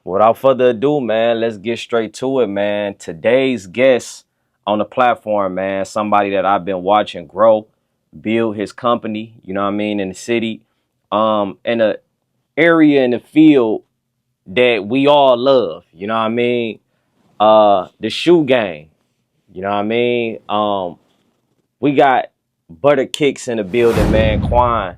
Without further ado, man, let's get straight to it, man. Today's guest on the platform, man, somebody that I've been watching grow, build his company, you know what I mean, in the city, in a area in the field that we all love, you know what I mean? The shoe game, you know what I mean? We got Butter Kicks in the building, man. Quan,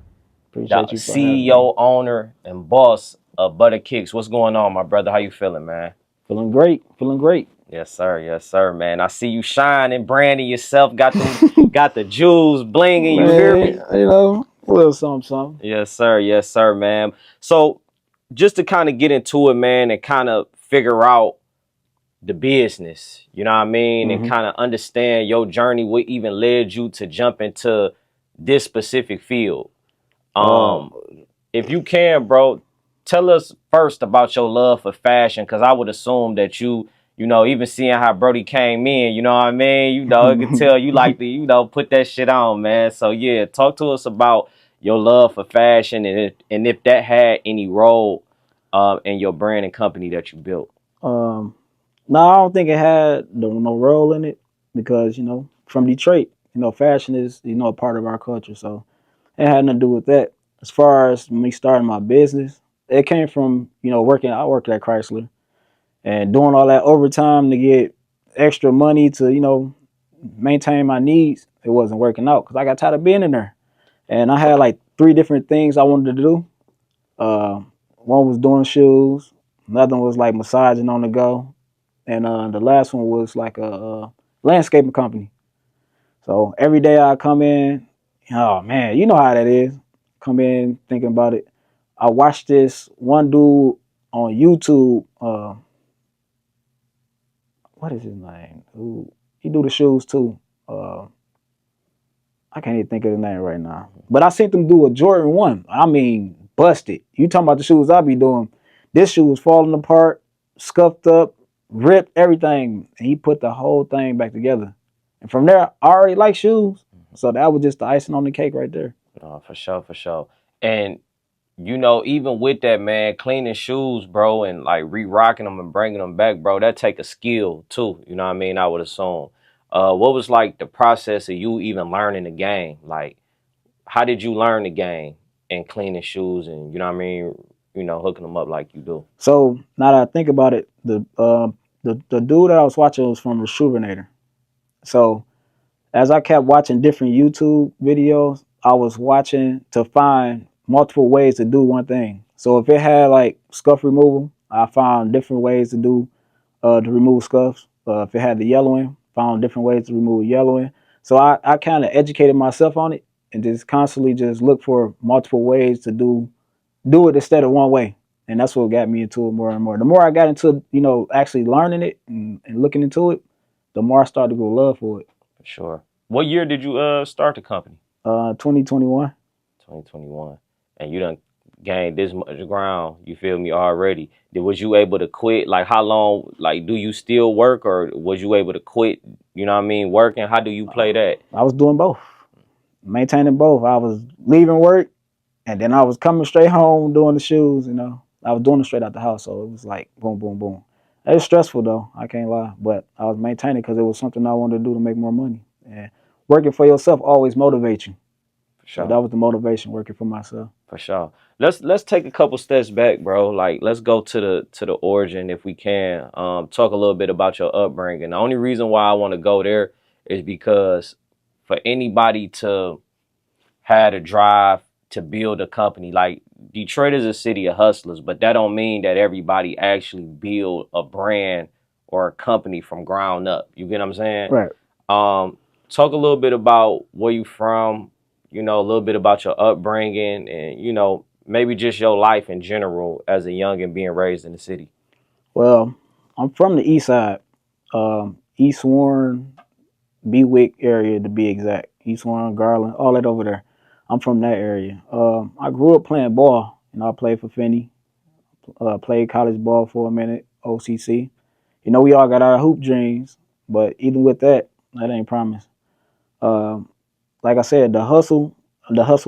the Appreciate you for having me. CEO, owner, and boss of Butter Kicks. What's going on, my brother? How you feeling, man? Feeling great. Feeling great. Yes, sir, man. I see you shining, branding yourself. Got them, got the jewels blinging. You hear Man, me? a little something, something. Yes, sir, man. So, just to kind of get into it, man, and kind of figure out the business, you know what I mean, and hmm kind of understand your journey, what even led you to jump into this specific field. Uh, Um, if you can, bro, tell us first about your love for fashion, because I would assume that you know, even seeing how Brody came in, you know what I mean? You know, I could tell you like to, you know, put that shit on, man. So yeah, talk to us about your love for fashion and if that had any role in your brand and company that you built. um, no, I don't think it had no role in it because from Detroit, fashion is a part of our culture, so it had nothing to do with that. As far as me starting my business, it came from working. I worked at Chrysler and doing all that overtime to get extra money to maintain my needs. It wasn't working out because I got tired of being in there. And I had like three different things I wanted to do. Uh, one was doing shoes, another one was like massaging on the go, and the last one was like a landscaping company. So every day I come in, oh man, you know how that is. Come in thinking about it. I watched this one dude on YouTube. What is his name? Who he do the shoes too? Uh, I can't even think of the name right now. But I seen them do a Jordan 1. I mean, busted. You talking about the shoes I be doing. This shoe was falling apart, scuffed up, ripped, everything. And he put the whole thing back together. And from there, I already like shoes. So that was just the icing on the cake right there. For sure, for sure. And you know, even with that, man, cleaning shoes, bro, and like re-rocking them and bringing them back, bro, that take a skill too. You know what I mean? I would assume. What was like the process of you even learning the game? Like, how did you learn the game and cleaning shoes and you know what I mean? You know, hooking them up like you do. So now that I think about it, the dude that I was watching was from Rejuvenator. So as I kept watching different YouTube videos, I was watching to find multiple ways to do one thing. So if it had like scuff removal, I found different ways to do to remove scuffs. If it had the yellowing, found different ways to remove yellowing. So I kind of educated myself on it and just constantly just look for multiple ways to do it instead of one way. And that's what got me into it more and more. The more I got into, actually learning it and looking into it, the more I started to grow love for it. For sure. What year did you start the company? 2021. 2021. And you done gained this much ground, you feel me, already. Was you able to quit? Like how long, like do you still work or was you able to quit, you know what I mean, working? How do you play that? I was doing both, maintaining both. I was leaving work and then I was coming straight home doing the shoes, I was doing it straight out the house. So it was like boom, boom, boom. It was stressful though, I can't lie. But I was maintaining because it was something I wanted to do to make more money. And working for yourself always motivates you. For So that sure. was the motivation working for myself. For sure. Let's take a couple steps back, bro. Like let's go to the origin if we can. Talk a little bit about your upbringing. The only reason why I want to go there is because for anybody to had a drive to build a company. Like Detroit is a city of hustlers, but that don't mean that everybody actually build a brand or a company from ground up. You get what I'm saying? Right. Talk a little bit about where you from, you know, a little bit about your upbringing and, you know, maybe just your life in general as a young and being raised in the city. Well, I'm from the east side, East Warren, Bewick area to be exact. East Warren, Garland, all that over there. I'm from that area. I grew up playing ball. I played for Finney. Played college ball for a minute, OCC. We all got our hoop dreams, but even with that, that ain't promised. Um, like I said, the hustle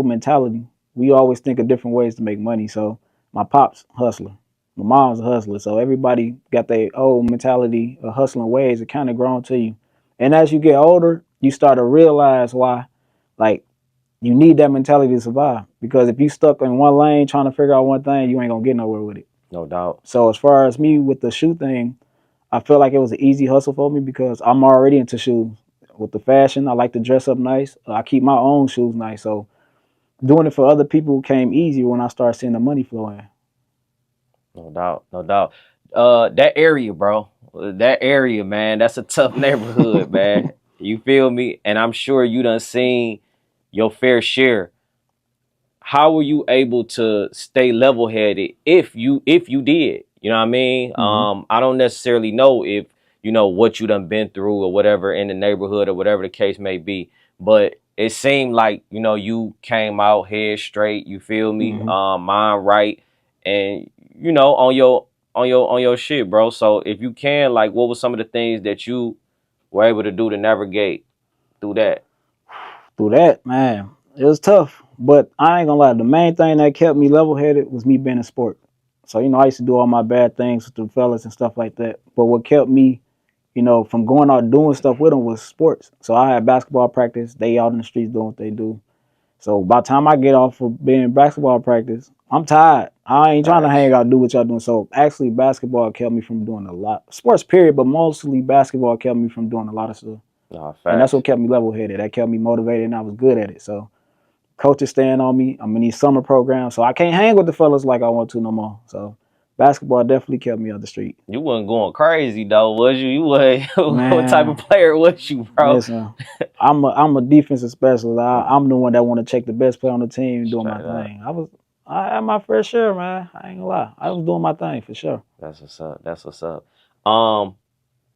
mentality. We always think of different ways to make money. So my pops hustler. My mom's a hustler, so everybody got their old mentality of hustling ways. It kind of grown to you, and as you get older, you start to realize why, like you need that mentality to survive. Because if you stuck in one lane trying to figure out one thing, you ain't gonna get nowhere with it. No doubt. So as far as me with the shoe thing, I feel like it was an easy hustle for me because I'm already into shoes. With the fashion, I like to dress up nice. I keep my own shoes nice, so doing it for other people came easy when I started seeing the money flow in. No doubt. No doubt. That area, bro. That area, man. That's a tough neighborhood, man. You feel me? And I'm sure you done seen your fair share. How were you able to stay level headed if you did? You know what I mean? hmm I don't necessarily know if you know what you done been through or whatever in the neighborhood or whatever the case may be, but it seemed like you know you came out head straight. You feel me? hmm Mind right, and you know on your shit, bro. So if you can, like, what were some of the things that you were able to do to navigate through that? Through that, man, it was tough. But I ain't gonna lie, the main thing that kept me level headed was me being in sport. So, I used to do all my bad things with the fellas and stuff like that. But what kept me, from going out doing stuff with them was sports. So I had basketball practice. They out in the streets doing what they do. So by the time I get off of being in basketball practice, I'm tired. I ain't trying to Facts. hang out and do what y'all doing. So actually basketball kept me from doing a lot. Sports period, but mostly basketball kept me from doing a lot of stuff. Nah, And that's facts. what kept me level headed. That kept me motivated and I was good at it. So coaches staying on me. I'm in these summer programs. So I can't hang with the fellas like I want to no more. So basketball definitely kept me on the street. You wasn't going crazy though, was you? You was what type of Man, player was you, bro? listen, I'm a defensive specialist. I'm the one that want to check the best player on the team doing my Straight up. thing. I had my fair share, man. I ain't gonna lie. I was doing my thing for sure. That's what's up. That's what's up. Um,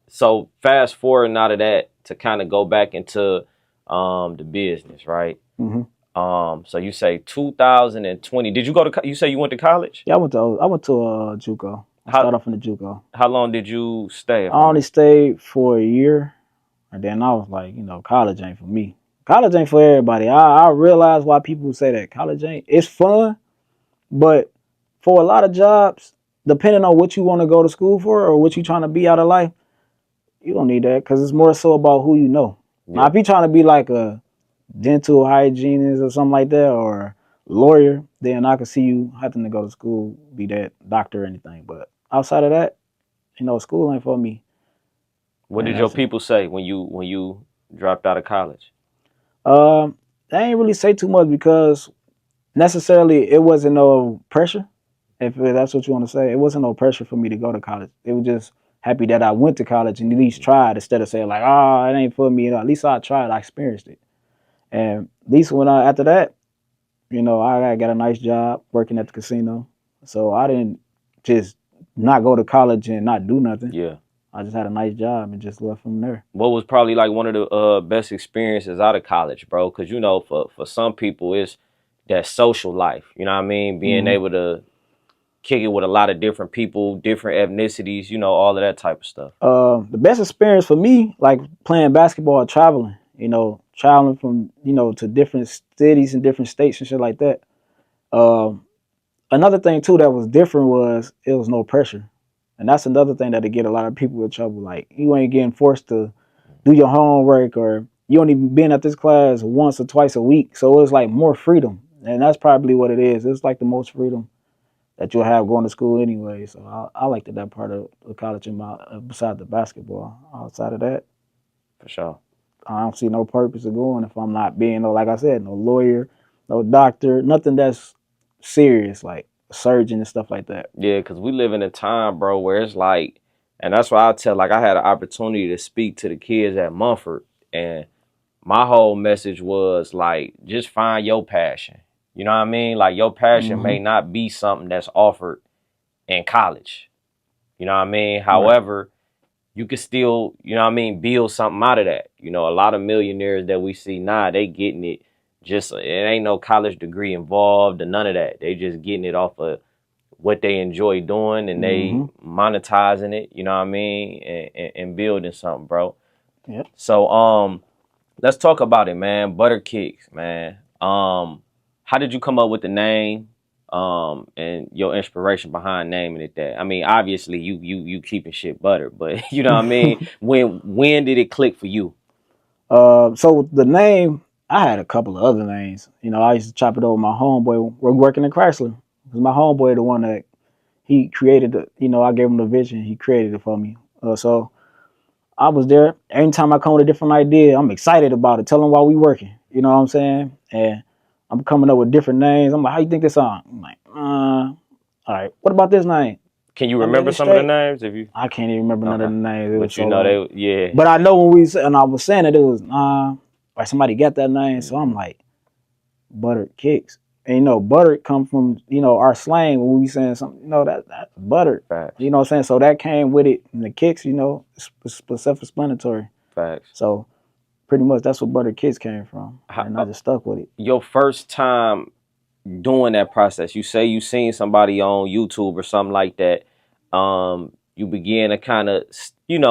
so fast forward out of that to kind of go back into the business, right? hmm So you say 2020. Did you go to you say you went to college? Yeah, I went to JUCO. I How started off in the JUCO. how long did you stay, if I I only may? stayed for a year, and then I was like, college ain't for me. College ain't for everybody. I realize why people say that college ain't. It's fun, but for a lot of jobs, depending on what you want to go to school for or what you trying to be out of life, you don't need that because it's more so about who you know. Now, Yeah. if you're trying to be like a dental hygienist or something like that, or lawyer, then I could see you having to go to school, be that doctor or anything. But outside of that, school ain't for me. What And did your that's it. people say when you dropped out of college? I ain't really say too much because necessarily it wasn't no pressure. If that's what you want to say, it wasn't no pressure for me to go to college. It was just happy that I went to college and at least tried instead of saying like, oh, it ain't for me. At least I tried. I experienced it. And at least when after that, I got a nice job working at the casino. So I didn't just not go to college and not do nothing. Yeah. I just had a nice job and just left from there. What was probably like one of the best experiences out of college, bro? Because you know, for some people, it's that social life. You know what I mean? Being hmm able to kick it with a lot of different people, different ethnicities. You know, all of that type of stuff. The best experience for me, like playing basketball, traveling. Traveling from to different cities and different states and shit like that. Um, Another thing too that was different was it was no pressure, and that's another thing that would get a lot of people in trouble. Like you ain't getting forced to do your homework, or you only been at this class once or twice a week, so it's like more freedom, and that's probably what it is. It's like the most freedom that you'll have going to school anyway. So I liked that part of the college in beside the basketball. Outside of that, For sure. I don't see no purpose of going if I'm not being no, like I said, no lawyer, no doctor, nothing that's serious like surgeon and stuff like that. Yeah, because we live in a time, bro, where it's like, and that's why I tell, like, I had an opportunity to speak to the kids at Mumford, and my whole message was like, just find your passion. You know what I mean? Like, your passion hmm may not be something that's offered in college. You know what I mean? Right. However, you could still, you know what I mean, build something out of that. You know, a lot of millionaires that we see now, they getting it just, it ain't no college degree involved or none of that. They just getting it off of what they enjoy doing and they hmm monetizing it, you know what I mean, and building something, bro. Yep. So let's talk about it, man. Butter Kicks, man. How did you come up with the name? and your inspiration behind naming it that. I mean, obviously you keeping shit butter, but you know what I mean. When did it click for you? So the name, I had a couple of other names. You know, I used to chop it over with my homeboy. We're working in Chrysler. Because my homeboy, the one that he created the, you know, I gave him the vision. He created it for me. So I was there. Anytime I come with a different idea, I'm excited about it. Tell him while we working. You know what I'm saying? And I'm coming up with different names. I'm like, how you think this song? I'm like, all right. What about this name? Can you Let me get remember this some of the straight. names? If you I can't even remember none of okay, the names. It was but you so know long. yeah, But I know when and I was saying it was like somebody got that name. So I'm mm-hmm. like, buttered kicks. And you know, buttered come from, you know, our slang when we saying something, you know, that's buttered. Facts, You know what I'm saying? So that came with it. And the kicks, you know, it's self-explanatory. facts. So pretty much that's what buttered kicks came from. How, And I just stuck with it. your first time doing that process, you say you seen somebody on YouTube or something like that. You begin to kind of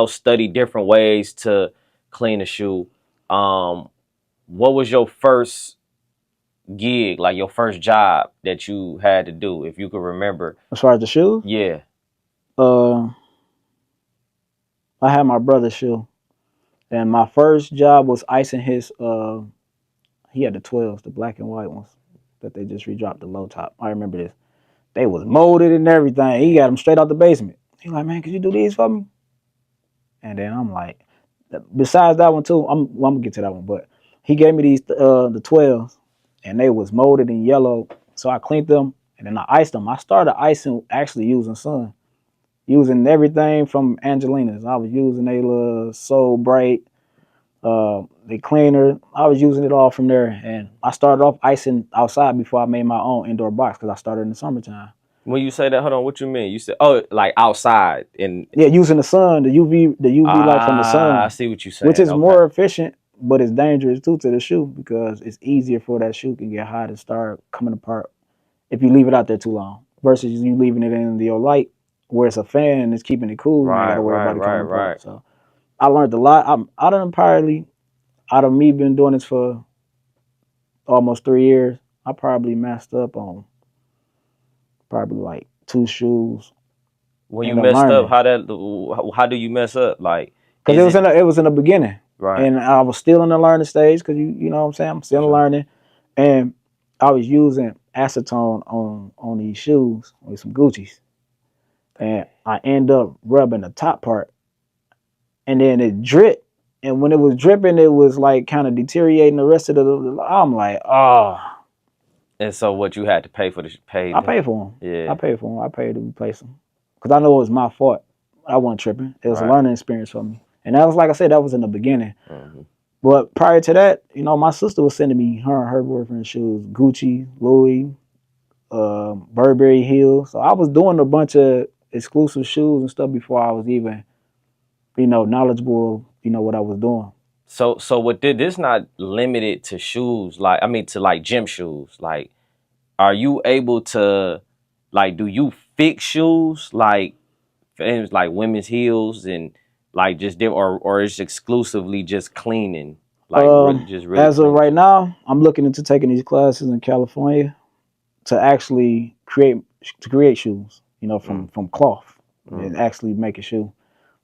study different ways to clean a shoe. What was your first gig, like your first job that you had to do, if you could remember? As far as the shoes, Yeah. uh, I had my brother's shoe. And my first job was icing his he had the 12s, the black and white ones that they just redropped the low top. I remember this. They was molded and everything. He got them straight out the basement. He like, man, could you do these for me? And then I'm like, besides that one too, I'm gonna get to that one. But he gave me these the 12s, and they was molded in yellow. So I cleaned them and then I iced them. I started icing actually using sun, using everything from Angelina's. I was using a little So Bright, the cleaner. I was using it all from there, and I started off icing outside before I made my own indoor box because I started in the summertime. When you say that, hold on, what you mean? You said, oh, like outside in Yeah, using the sun, the UV light from the I sun, see what you're which saying. is Okay. more efficient, but it's dangerous too to the shoe because it's easier for that shoe to get hot and start coming apart if you leave it out there too long versus you leaving it in your light where it's a fan and it's keeping it cool. You ain't got Right, to worry right, about it right, coming right. apart. So I learned a lot. I done probably out of me been doing this for almost 3 years. I probably messed up on probably like two shoes When you and then messed up, learning. how do you mess up? Like, Because is it it was in the beginning, right? and I was still in the learning stage. Because you know what I'm saying, I'm For still sure. learning, and I was using acetone on these shoes with some Gucci's, and I end up rubbing the top part, and then it dripped. And when it was dripping, it was like kind of deteriorating the rest of the. I'm like, oh, And so what you had to pay for the I paid for them. I yeah, paid for them. I paid to replace them because I know it was my fault. I wasn't tripping. It was a right. learning experience for me, and that was like I said, that was in the beginning. Hmm. But prior to that, you know, my sister was sending me her boyfriend shoes, Gucci, Louis, Burberry Hill. So I was doing a bunch of exclusive shoes and stuff before I was even, you know, knowledgeable of, you know, what I was doing. So what did this not limited to shoes? Like, I mean, to like gym shoes. Like, are you able to, like, do you fix shoes like things like women's heels and like just or it's exclusively just cleaning, like really As of cleaning right shoes? now, I'm looking into taking these classes in California to actually create shoes, you know, Mm, from cloth and mm, actually make a shoe.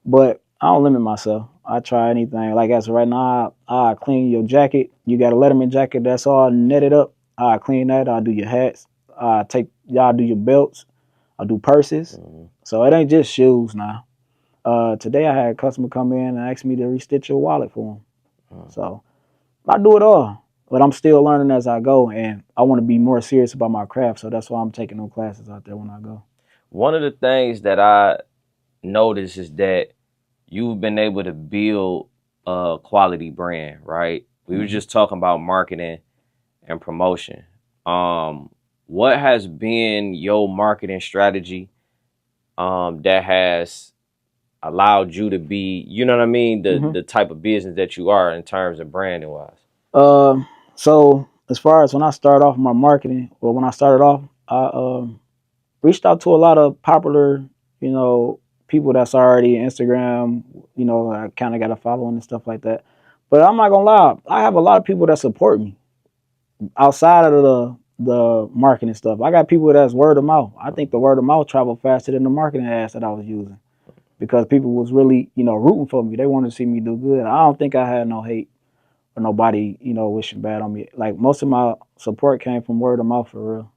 But I don't limit myself. I try anything. Like as of right now, I clean your jacket. You got a Letterman jacket that's all netted up. I clean that. I do your hats. I take y'all do your belts. I do purses. mm, So it ain't just shoes now. Today I had a customer come in and ask me to restitch your wallet for him. mm. So I do it all. But I'm still learning as I go, and I want to be more serious about my craft. So that's why I'm taking them classes out there when I go. One of the things that I notice is that you've been able to build a quality brand, right? We were Hmm. just talking about marketing and promotion. Um, what has been your marketing strategy that has allowed you to be, you know what I mean, Hmm. the type of business that you are in terms of branding wise? So as far as when I started off my marketing, or when I started off, I reached out to a lot of popular, you know, people that's already Instagram. You know, I kind of got a following and stuff like that. But I'm not gonna lie, I have a lot of people that support me outside of the marketing stuff. I got people that's word of mouth. I think the word of mouth traveled faster than the marketing ads that I was using because people was really, rooting for me. They wanted to see me do good. I don't think I had no hate or nobody, wishing bad on me. Like most of my support came from word of mouth for real.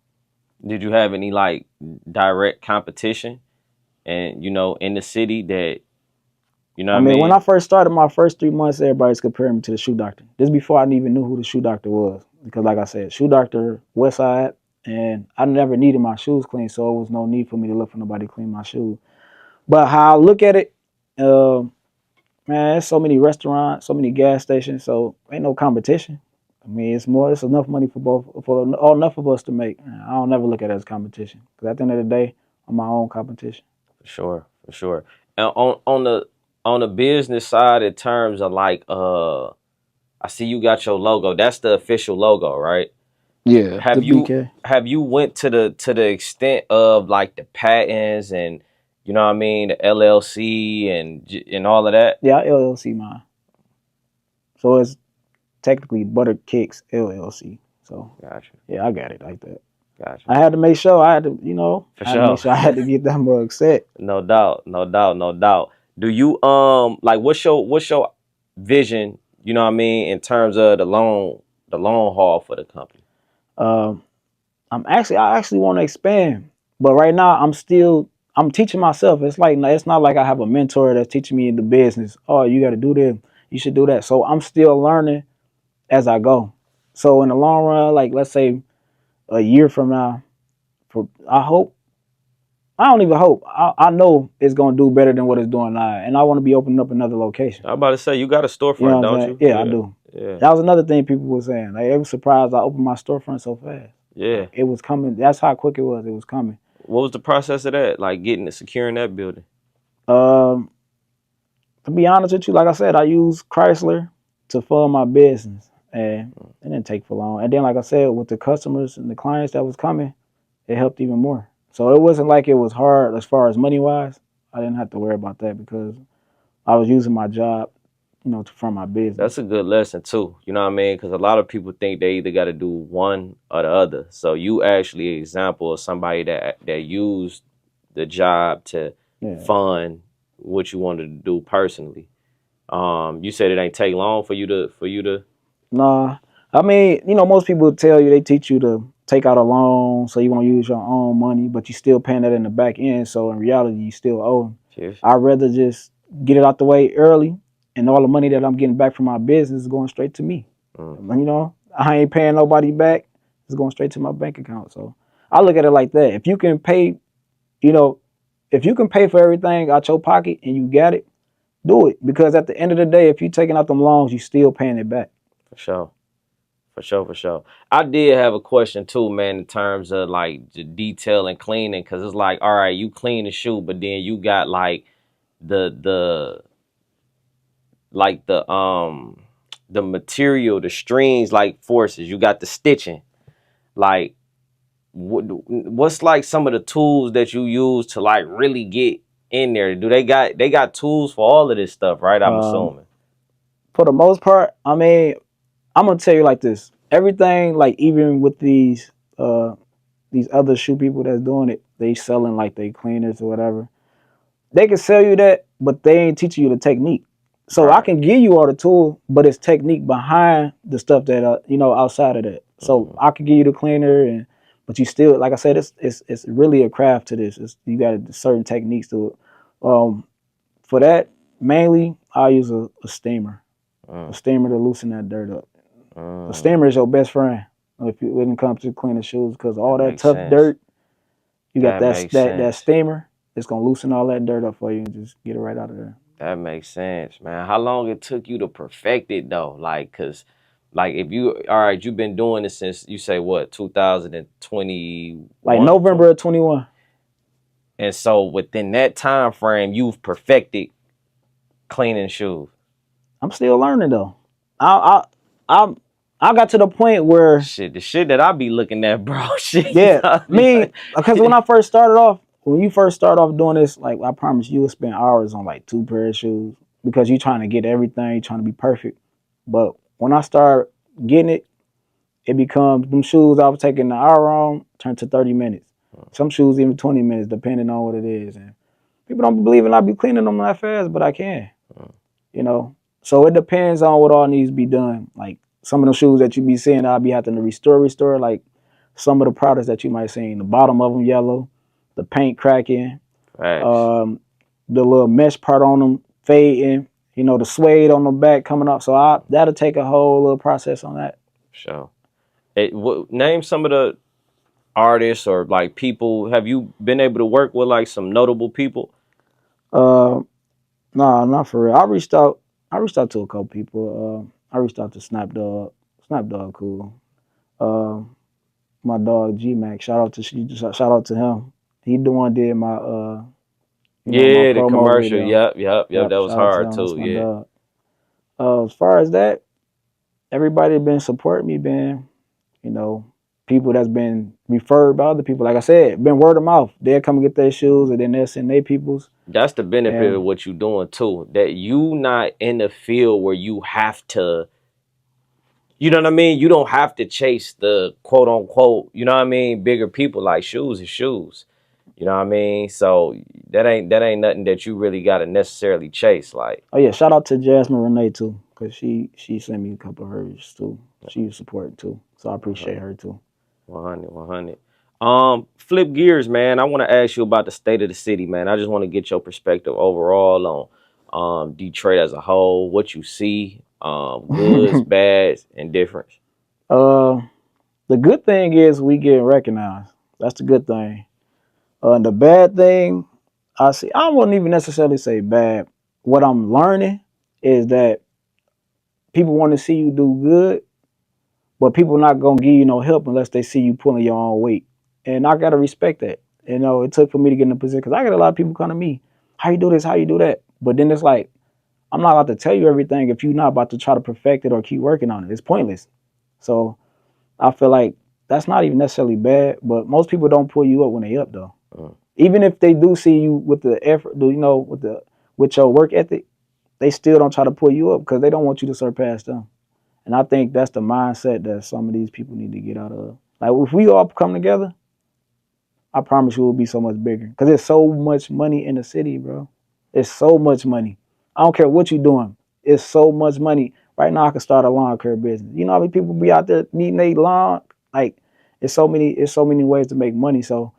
Did you have any like direct competition and in the city that I what I mean, when mean? I first started my first 3 months, everybody's comparing me to the shoe doctor. This before I even knew who the shoe doctor was. Because like I said, shoe doctor, West Side, and I never needed my shoes clean, so it was no need for me to look for nobody to clean my shoes. But how I look at it, uh, man, there's so many restaurants, so many gas stations, so ain't no competition. I mean, it's enough money for all enough of us to make. I don't never look at it as competition. Because at the end of the day, I'm my own competition. For sure, for sure. And on the business side, in terms of like I see you got your logo. That's the official logo, right? Yeah, the Have you BK. have you went to the extent of like the patents and what I mean, the LLC and all of that? Yeah, I LLC mine. So it's technically Butter Kicks LLC. So Gotcha, yeah, I got it like that. gotcha. I had to make sure For I had to make sure. sure I had to get that mug set. No doubt, no doubt, no doubt. Do you like what's your vision, what I mean, in terms of the long haul for the company? Um, I actually want to expand, but right now I'm teaching myself. It's not like I have a mentor that's teaching me the business. Oh, you got to do this, you should do that. So I'm still learning as I go. So in the long run, like let's say a year from now, I hope I don't even hope. I know it's gonna do better than what it's doing now, and I want to be opening up another location. I'm about to say you got a You know storefront, what I'm don't saying? you? Yeah, I Yeah, do. yeah, That was another thing people were saying. Like, they were surprised I opened my storefront so fast. yeah. Like, it was coming. That's how quick it was. It was coming. What was the process of that? Like securing that building? Um, to be honest with you, like I said, I used Chrysler to fund my business, and it didn't take for long. And then, like I said, with the customers and the clients that was coming, it helped even more. So it wasn't like it was hard as far as money wise. I didn't have to worry about that because I was using my job, to fund my That's business. a good lesson too. You know what I mean? Because a lot of people think they either got to do one or the other. So you actually an example of somebody that used the job to Yeah. fund what you wanted to do personally. You said it ain't take long for you to. Nah, I mean, most people tell you they teach you to take out a loan, so you want to use your own money, but you still paying that in the back end. So in reality, you still owe. Cheers. I'd rather just get it out the way early, and all the money that I'm getting back from my business is going straight to me. Mm, I ain't paying nobody back. It's going straight to my bank account. So I look at it like that. If you can pay, you know, if you can pay for everything out your pocket and you got it, do it. Because at the end of the day, if you're taking out them loans, you still paying it back. for sure. For sure, for sure. I did have a question too, man, in terms of like the detail and cleaning, because it's like, all right, you clean the shoe, but then you got like the like the material, the strings, like forces. You got the stitching. Like, what's like some of the tools that you use to like really get in there? Do they got tools for all of this stuff, right? I'm Um, assuming. for the most part, I mean, I'm gonna tell you like this. Everything, like even with these other shoe people that's doing it, they selling like they cleaners or whatever. They can sell you that, but they ain't teaching you the technique. So I Right. can give you all the tools, but it's technique behind the stuff that outside of that. So Hmm. I can give you the cleaner, but you still, like I said, it's really a craft to this. You got certain techniques to it. For that, mainly I use a steamer, a Mm, steamer to loosen that dirt up. A mm. steamer is your best friend when it comes to cleaning shoes, because That all that makes tough sense. dirt, you got That that makes that that sense. steamer. It's gonna loosen all that dirt up for you and just get it right out of there. That makes sense, man. How long it took you to perfect it though? Like, cause, like, if you all right, you've been doing this since you say what, Like 2021, November of 21. and so within that time frame, you've perfected cleaning shoes. I'm still learning though. I I I, I got to the point where Shit, the shit that I be looking at, bro. Shit, you yeah, gotta be me like, because when I first started off, when you first start off doing this, like I promise you will spend hours on like two pair of shoes because you're trying to get everything, you're trying to be perfect. But when I start getting it, it becomes them shoes I was taking an hour on turn to 30 minutes. Some shoes even 20 minutes, depending on what it is. And people don't believe in I be cleaning them that fast, but I can. You know, so it depends on what all needs to be done. Like some of the shoes that you be seeing, I'll be having to restore. Like some of the products that you might see, the bottom of them yellow, the paint cracking, Facts. um, the little mesh part on them fading. You know, the suede on the back coming up. So that'll take a whole little process on that. Sure. Name some of the artists or like people. Have you been able to work with like some notable people? Uh, nah, not for real. I reached out to a couple people. I reached out to Snap Dog. Snap Dog, cool. Um, my dog G Mac. Shout out to him. He the one did my my Yeah, the promo commercial. video. Yep. Yep, That was shout out to hard him. That's too. my Yeah. dog. As far as that, everybody been supporting me, been people that's been referred by other people. Like I said, been word of mouth. They'll come and get their shoes, and then they'll send their peoples. That's the benefit of And what you doing too. That you not in the field where you have to, you know what I mean? You don't have to chase the quote unquote, you know what I mean, bigger people. Like shoes is shoes. You know what I mean? So that ain't nothing that you really gotta necessarily chase. Like oh yeah, shout out to Jasmine Renee too, cause she sent me a couple of hers too. She was supporting too, so I appreciate 100, her too. 100, 100. Flip gears, man. I want to ask you about the state of the city, man. I just want to get your perspective overall on Detroit as a whole, what you see, goods, bads, and difference. uh, the good thing is we get recognized. That's the good thing. The bad thing I see, I wouldn't even necessarily say bad. What I'm learning is that people want to see you do good, but people not gonna give you no help unless they see you pulling your own weight. And I gotta respect that. It took for me to get in a position because I got a lot of people come to me, how you do this, how you do that. But then it's like I'm not about to tell you everything if you're not about to try to perfect it or keep working on it. It's pointless. So I feel like that's not even necessarily bad, but most people don't pull you up when they up though. Mm. Even if they do see you with the effort, with your work ethic, they still don't try to pull you up because they don't want you to surpass them. And I think that's the mindset that some of these people need to get out of. Like if we all come together, I promise you, it will be so much bigger. Because there's so much money in the city, bro. It's so much money. I don't care what you're doing. It's so much money. Right now, I could start a lawn care business. You know how many people be out there needing a lawn? Like, it's so many ways to make money. So,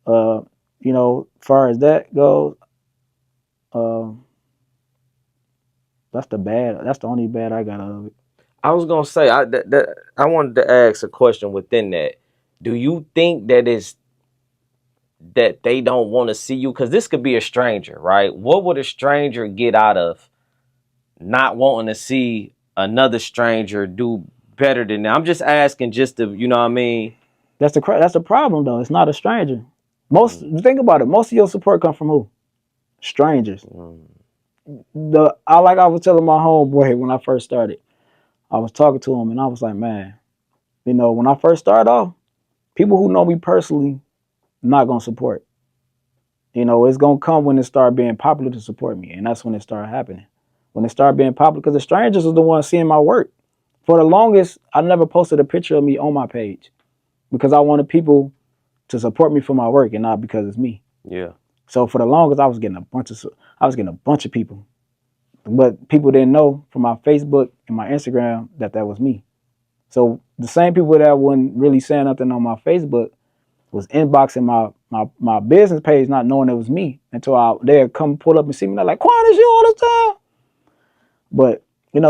uh, as far as that goes, um, that's the bad. That's the only bad I got out of it. I was gonna say I wanted to ask a question within that. Do you think that is that they don't want to see you? Because this could be a stranger, right? What would a stranger get out of not wanting to see another stranger do better than them? I'm just asking, just to, you know what I mean? That's the problem though. It's not a stranger. Most Mm, think about it. Most of your support come from who? Strangers. mm, I was telling my homeboy when I first started. I was talking to him and I was like, man, when I first started off, people who know me personally not gonna support. It's gonna come when it start being popular to support me, and that's when it started happening. When it started being popular, because the strangers are the ones seeing my work. For the longest, I never posted a picture of me on my page because I wanted people to support me for my work and not because it's me. yeah, So for the longest, I was getting a bunch of people, but people didn't know from my Facebook and my Instagram that was me. So the same people that wasn't really saying nothing on my Facebook was inboxing my business page, not knowing it was me until they'd come pull up and see me. They're like, Quan, is you all the time? But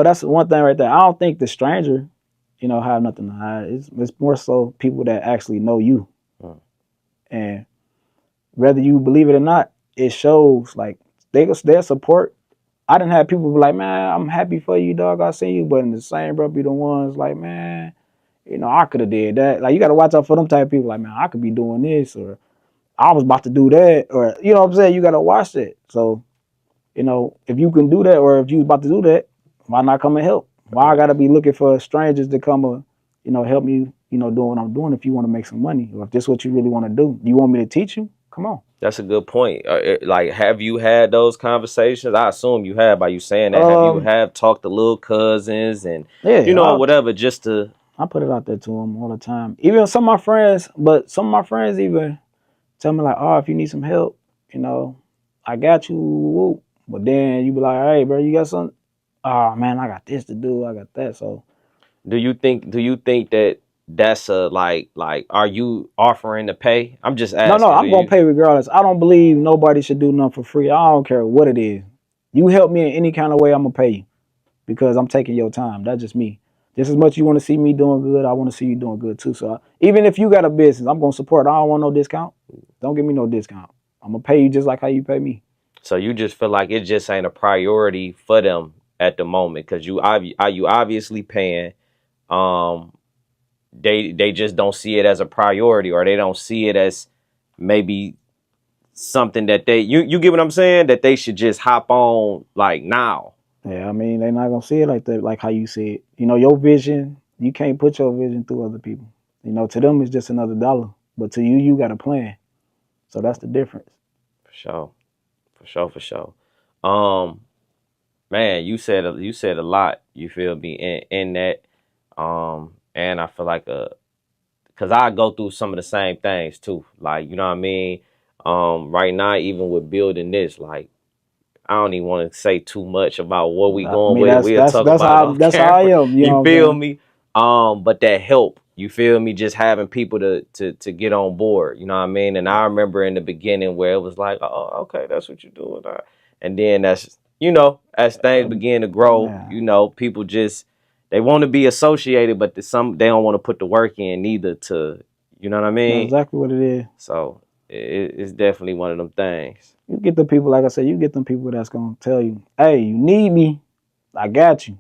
that's one thing right there. I don't think the stranger, have nothing to hide. It's more so people that actually know you, mm, and whether you believe it or not, it shows. Like their support. I didn't have people be like, man, I'm happy for you, dog. I see you, but in the same breath, be the ones like, man, I could have did that. Like you got to watch out for them type of people. Like, man, I could be doing this, or I was about to do that, or you know what I'm saying. You got to watch that. So if you can do that, or if you about to do that, why not come and help? Why I right. got to be looking for strangers to come help me, doing what I'm doing if you want to make some money, or if this is what you really want to do. You want me to teach you? Come on. That's a good point. Like, have you had those conversations? I assume you have by you saying that. Have you Um, have talked to little cousins and yeah, whatever, just to I put it out there to them all the time. Even some of my friends, but some of my friends even tell me like, oh, if you need some help, you know, I got you. Woo. But then you be like, hey, bro, you got something? Oh man, I got this to do. I got that. So Do you think that that's a like are you offering to pay? I'm just no, asking. Do I'm gonna you? pay regardless. I don't believe nobody should do nothing for free. I don't care what it is. You help me in any kind of way, I'm gonna pay you because I'm taking your time. That's just me. Just as much you want to see me doing good, I want to see you doing good too. So even if you got a business, I'm gonna support. I don't want no discount. Don't give me no discount. I'm gonna pay you just like how you pay me. So you just feel like it just ain't a priority for them at the moment because you obviously paying. Um, they just don't see it as a priority, or they don't see it as maybe something that you get what I'm saying, that they should just hop on like now. Yeah, I mean they're not gonna see it like that, like how you see it. You know, your vision. You can't put your vision through other people. You know, to them it's just another dollar, but to you, you got a plan. So that's the difference. For sure, for sure, for sure. Um, Man, you said a lot. You feel me in that. And I feel like cause I go through some of the same things too. Like, you know what I mean? Right now, even with building this, like I don't even want to say too much about what we I going mean with. We'll talk that's about it how off I camera. am. You You know what I'm feel saying? me? But that help, you feel me? Just having people to get on board. You know what I mean? And I remember in the beginning where it was like, oh, okay, that's what you're doing. And then that's, as things begin to grow, Yeah, people just they want to be associated, but they don't want to put the work in neither to, you know what I that's mean? exactly what it is. So it's definitely one of them things. You get the people, like I said, you get them people that's gonna tell you, "Hey, you need me, I got you."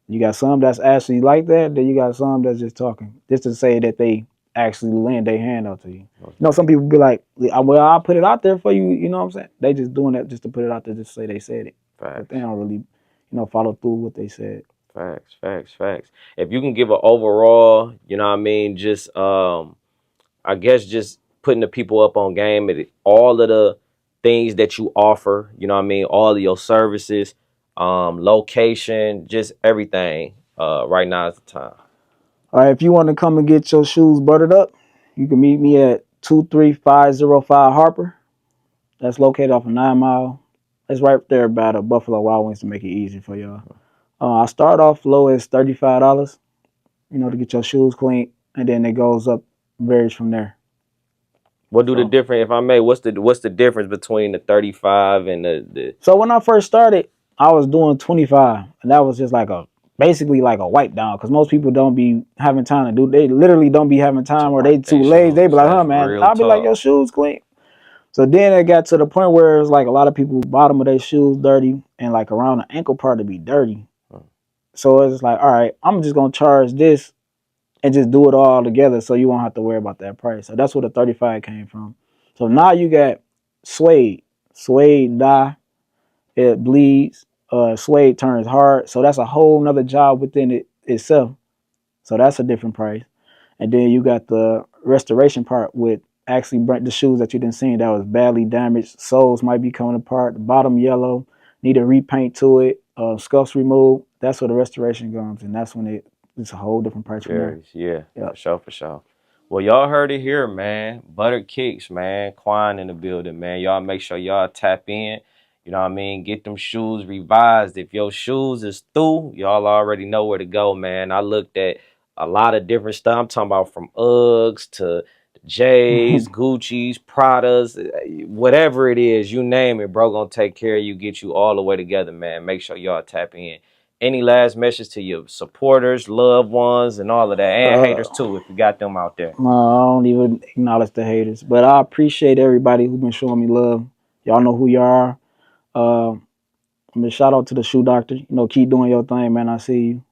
You got some that's actually like that. Then you got some that's just talking, just to say that they actually lend their hand out to you. You know, some Okay. people be like, "Well, I'll put it out there for you." You know what I'm saying? They just doing that just to put it out there, just to say they said it, but they Facts. don't really, follow through what they said. Facts, facts, facts. If you can give an overall, you know what I mean, just I guess just putting the people up on game at all of the things that you offer, you know what I mean, all of your services, location, just everything. Right now is the time. All right, if you want to come and get your shoes buttered up, you can meet me at 23505 Harper. That's located off of 9 Mile. It's right there by the Buffalo Wild Wings to make it easy for y'all. I start off low as $35, to get your shoes clean, and then it goes up, varies from there. What do the So, difference, if I may, what's the difference between the 35 and the so when I first started, I was doing 25, and that was just like basically like a wipe down, because most people don't be having time to do. They literally don't be having to time, or they wipe too their lazy. They be shoes? like, "Huh, That's man." real I'll be like, "Your talk. shoes clean." So then it got to the point where it's like a lot of people bottom of their shoes dirty, and like around the ankle part to be dirty. Hmm. So it's like, all right, I'm just gonna charge this and just do it all together, so you won't have to worry about that price. So that's where the 35 came from. So now you got suede, suede dye, it bleeds, suede turns hard. So that's a whole nother job within it itself. So that's a different price. And then you got the restoration part with actually burnt the shoes that you didn't see that was badly damaged. Soles might be coming apart, the bottom yellow, need a repaint to it, scuffs removed. That's where the restoration comes, and that's when it's a whole different price from there. Varies, yeah, for Yep. sure, for sure. Well, y'all heard it here, man. Butter Kicks, man. Quan in the building, man. Y'all make sure y'all tap in. You know what I mean? Get them shoes revised. If your shoes is through, y'all already know where to go, man. I looked at a lot of different stuff. I'm talking about from Uggs to J's, Gucci's, Pradas, whatever it is, you name it, bro. Gonna take care of you, get you all the way together, man. Make sure y'all tap in. Any last message to your supporters, loved ones, and all of that, and haters uh, too, if you got them out there? no, I don't even acknowledge the haters, but I appreciate everybody who's been showing me love. Y'all know who you are. Uh, I mean, shout out to the shoe doctor. Keep doing your thing, man. I see you.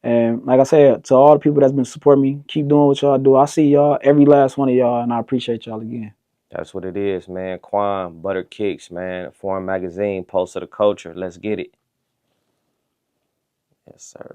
And like I said, to all the people that's been supporting me, keep doing what y'all do. I see y'all, every last one of y'all, and I appreciate y'all again. That's what it is, man. Quan, Butter Kicks, man. Foreign Magazine, Pulse of the Culture. Let's get it. Yes, sir.